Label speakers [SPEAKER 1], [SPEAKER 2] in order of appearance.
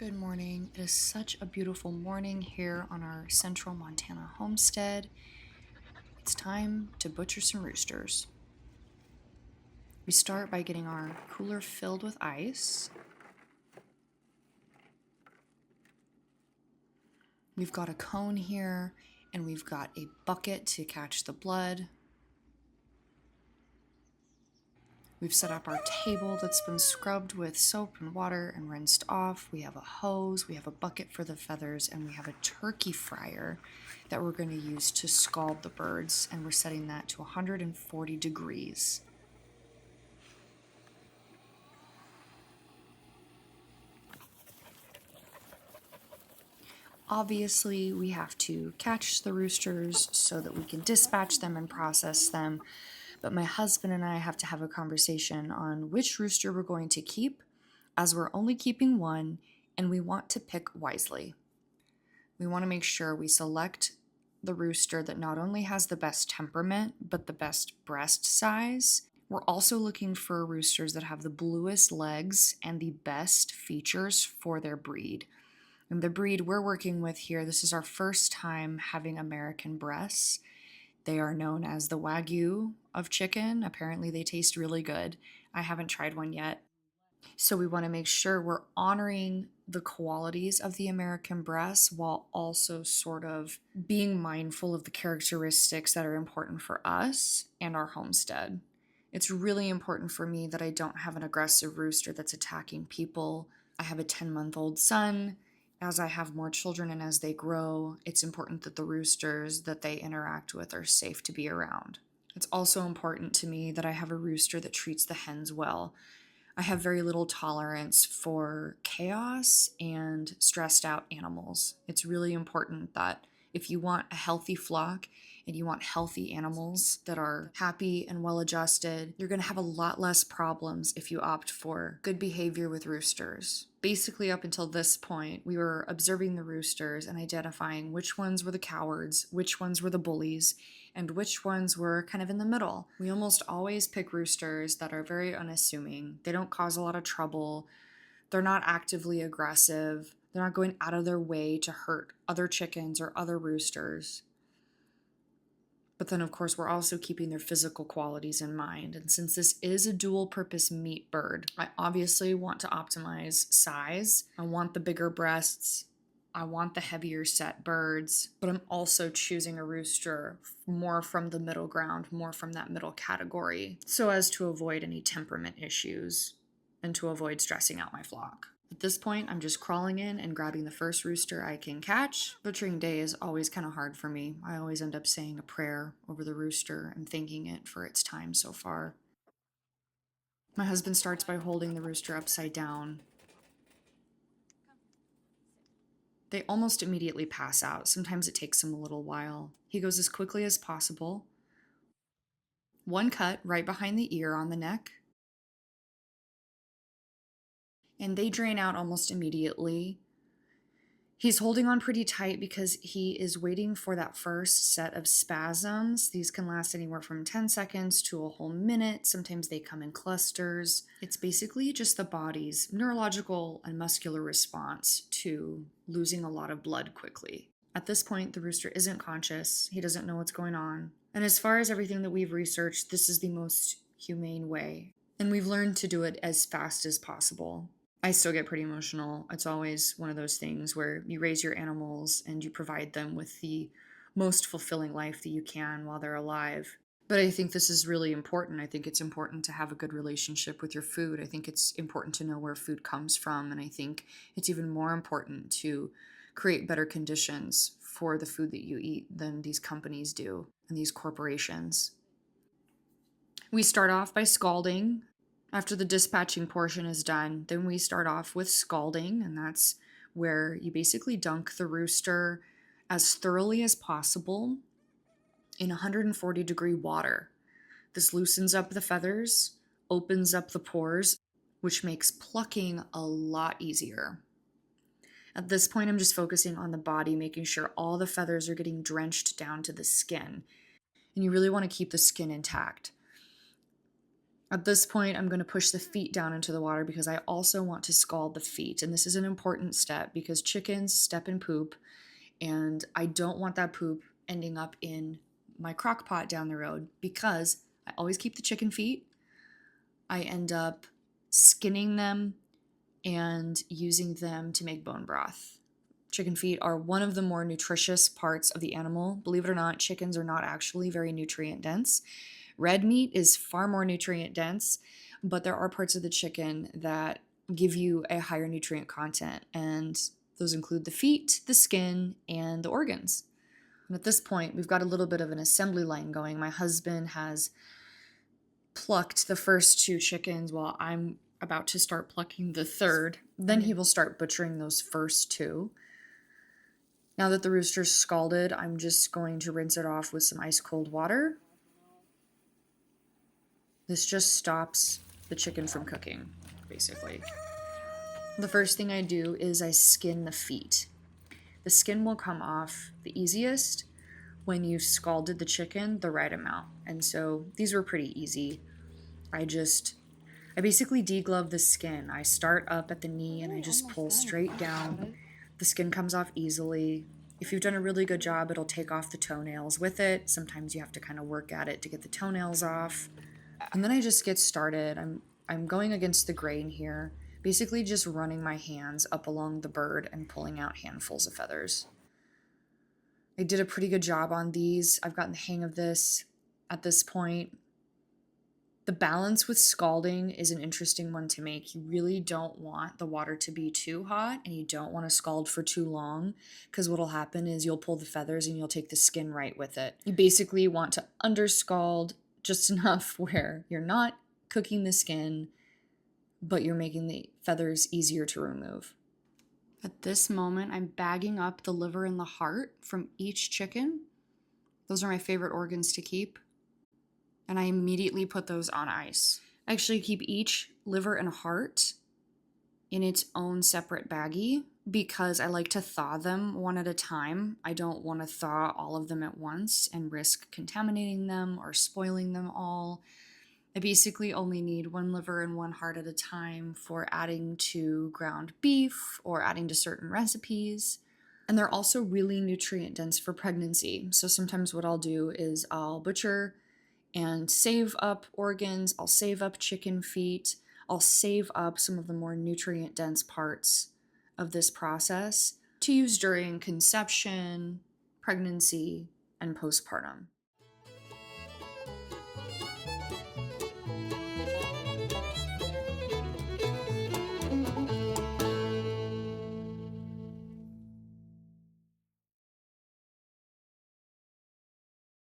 [SPEAKER 1] Good morning. It is such a beautiful morning here on our central Montana homestead. It's time to butcher some roosters. We start by getting our cooler filled with ice. We've got a cone here, and we've got a bucket to catch the blood. We've set up our table that's been scrubbed with soap and water and rinsed off. We have a hose, we have a bucket for the feathers, and we have a turkey fryer that we're going to use to scald the birds, and we're setting that to 140 degrees. Obviously, we have to catch the roosters so that we can dispatch them and process them, but my husband and I have to have a conversation on which rooster we're going to keep, as we're only keeping one, and we want to pick wisely. We want to make sure we select the rooster that not only has the best temperament, but the best breast size. We're also looking for roosters that have the bluest legs and the best features for their breed. And the breed we're working with here, this is our first time having American Bresse. They are known as the Wagyu of chicken. Apparently they taste really good. I haven't tried one yet. So we want to make sure we're honoring the qualities of the American Bresse while also sort of being mindful of the characteristics that are important for us and our homestead. It's really important for me that I don't have an aggressive rooster that's attacking people. I have a 10-month-old son. As I have more children and as they grow, it's important that the roosters that they interact with are safe to be around. It's also important to me that I have a rooster that treats the hens well. I have very little tolerance for chaos and stressed out animals. It's really important that if you want a healthy flock and you want healthy animals that are happy and well adjusted, you're going to have a lot less problems if you opt for good behavior with roosters. Basically, up until this point, we were observing the roosters and identifying which ones were the cowards, which ones were the bullies, and which ones were kind of in the middle. We almost always pick roosters that are very unassuming. They don't cause a lot of trouble. They're not actively aggressive. They're not going out of their way to hurt other chickens or other roosters. But then, of course, we're also keeping their physical qualities in mind. And since this is a dual-purpose meat bird, I obviously want to optimize size. I want the bigger breasts. I want the heavier set birds. But I'm also choosing a rooster more from the middle ground, more from that middle category, so as to avoid any temperament issues and to avoid stressing out my flock. At this point, I'm just crawling in and grabbing the first rooster I can catch. Butchering day is always kind of hard for me. I always end up saying a prayer over the rooster and thanking it for its time so far. My husband starts by holding the rooster upside down. They almost immediately pass out. Sometimes it takes them a little while. He goes as quickly as possible. One cut right behind the ear on the neck. And they drain out almost immediately. He's holding on pretty tight because he is waiting for that first set of spasms. These can last anywhere from 10 seconds to a whole minute. Sometimes they come in clusters. It's basically just the body's neurological and muscular response to losing a lot of blood quickly. At this point, the rooster isn't conscious. He doesn't know what's going on. And as far as everything that we've researched, this is the most humane way. And we've learned to do it as fast as possible. I still get pretty emotional. It's always one of those things where you raise your animals and you provide them with the most fulfilling life that you can while they're alive. But I think this is really important. I think it's important to have a good relationship with your food. I think it's important to know where food comes from. And I think it's even more important to create better conditions for the food that you eat than these companies do and these corporations. We start off by scalding. After the dispatching portion is done, then we start off with scalding, and that's where you basically dunk the rooster as thoroughly as possible in 140-degree water. This loosens up the feathers, opens up the pores, which makes plucking a lot easier. At this point, I'm just focusing on the body, making sure all the feathers are getting drenched down to the skin. And you really want to keep the skin intact. At this point, I'm going to push the feet down into the water because I also want to scald the feet. And this is an important step because chickens step in poop, and I don't want that poop ending up in my crock pot down the road because I always keep the chicken feet. I end up skinning them and using them to make bone broth. Chicken feet are one of the more nutritious parts of the animal. Believe it or not, chickens are not actually very nutrient dense. Red meat is far more nutrient dense, but there are parts of the chicken that give you a higher nutrient content, and those include the feet, the skin, and the organs. And at this point, we've got a little bit of an assembly line going. My husband has plucked the first 2 chickens while I'm about to start plucking the third. Then he will start butchering those first 2. Now that the rooster's scalded, I'm just going to rinse it off with some ice cold water. This just stops the chicken from cooking, basically. The first thing I do is I skin the feet. The skin will come off the easiest when you've scalded the chicken the right amount. And so these were pretty easy. I basically deglove the skin. I start up at the knee and I just pull straight down. The skin comes off easily. If you've done a really good job, it'll take off the toenails with it. Sometimes you have to kind of work at it to get the toenails off. And then I just get started. I'm going against the grain here, basically just running my hands up along the bird and pulling out handfuls of feathers. I did a pretty good job on these. I've gotten the hang of this at this point. The balance with scalding is an interesting one to make. You really don't want the water to be too hot, and you don't want to scald for too long, because what'll happen is you'll pull the feathers and you'll take the skin right with it. You basically want to underscald just enough where you're not cooking the skin, but you're making the feathers easier to remove. At this moment, I'm bagging up the liver and the heart from each chicken. Those are my favorite organs to keep. And I immediately put those on ice. I actually keep each liver and heart in its own separate baggie because I like to thaw them one at a time. I don't want to thaw all of them at once and risk contaminating them or spoiling them all. I basically only need 1 liver and 1 heart at a time for adding to ground beef or adding to certain recipes. And they're also really nutrient dense for pregnancy. So sometimes what I'll do is I'll butcher and save up organs, I'll save up chicken feet, I'll save up some of the more nutrient dense parts of this process to use during conception, pregnancy, and postpartum.